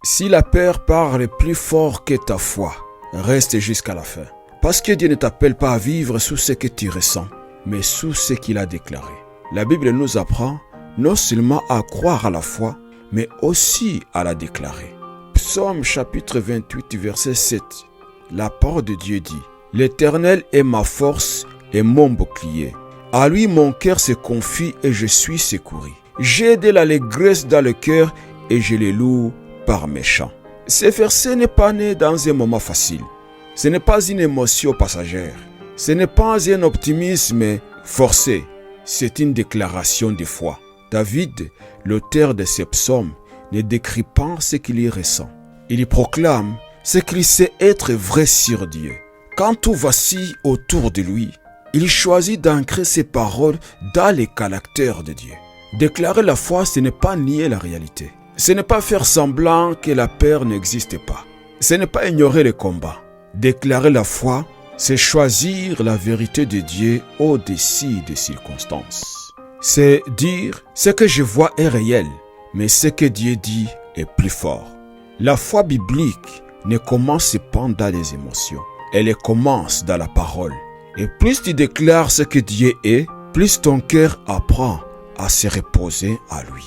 Si la peur parle plus fort que ta foi, reste jusqu'à la fin. Parce que Dieu ne t'appelle pas à vivre sous ce que tu ressens, mais sous ce qu'il a déclaré. La Bible nous apprend non seulement à croire à la foi, mais aussi à la déclarer. Psaume chapitre 28, verset 7. La parole de Dieu dit: « L'Éternel est ma force et mon bouclier. À lui mon cœur se confie et je suis secouru. J'ai de l'allégresse dans le cœur et je le loue par mes chants. » Ce verset n'est pas né dans un moment facile. Ce n'est pas une émotion passagère. Ce n'est pas un optimisme forcé. C'est une déclaration de foi. David, l'auteur de ces psaumes, ne décrit pas ce qu'il y ressent. Il y proclame ce qu'il sait être vrai sur Dieu. Quand tout vacille autour de lui, il choisit d'ancrer ses paroles dans le caractère de Dieu. Déclarer la foi, ce n'est pas nier la réalité. Ce n'est pas faire semblant que la peur n'existe pas. Ce n'est pas ignorer le combat. Déclarer la foi, c'est choisir la vérité de Dieu au-dessus des circonstances. C'est dire ce que je vois est réel, mais ce que Dieu dit est plus fort. La foi biblique ne commence pas dans les émotions. Elle commence dans la parole. Et plus tu déclares ce que Dieu est, plus ton cœur apprend à se reposer à lui.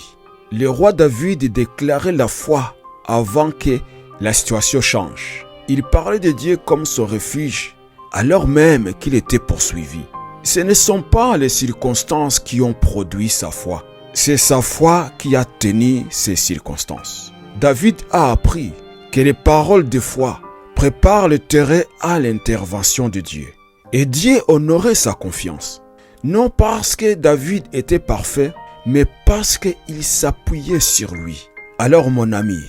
Le roi David déclarait la foi avant que la situation change. Il parlait de Dieu comme son refuge, alors même qu'il était poursuivi. Ce ne sont pas les circonstances qui ont produit sa foi. C'est sa foi qui a tenu ces circonstances. David a appris que les paroles de foi préparent le terrain à l'intervention de Dieu. Et Dieu honorait sa confiance. Non parce que David était parfait, mais parce qu'il s'appuyait sur lui. Alors mon ami,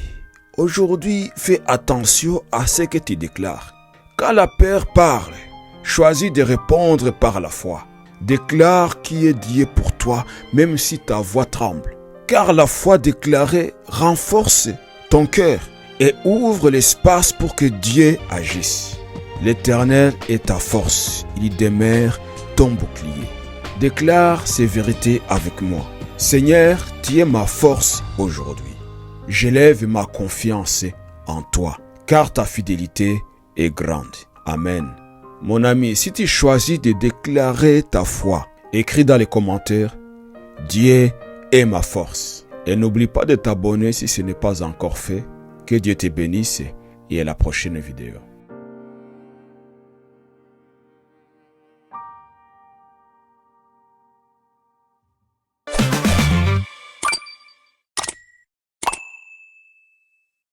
aujourd'hui fais attention à ce que tu déclares. Quand la peur parle, choisis de répondre par la foi. Déclare qui est Dieu pour toi, même si ta voix tremble. Car la foi déclarée renforce ton cœur et ouvre l'espace pour que Dieu agisse. L'Éternel est ta force, il demeure ton bouclier. Déclare ces vérités avec moi. Seigneur, tu es ma force aujourd'hui. J'élève ma confiance en toi, car ta fidélité est grande. Amen. Mon ami, si tu choisis de déclarer ta foi, écris dans les commentaires: Dieu est ma force. Et n'oublie pas de t'abonner si ce n'est pas encore fait. Que Dieu te bénisse et à la prochaine vidéo.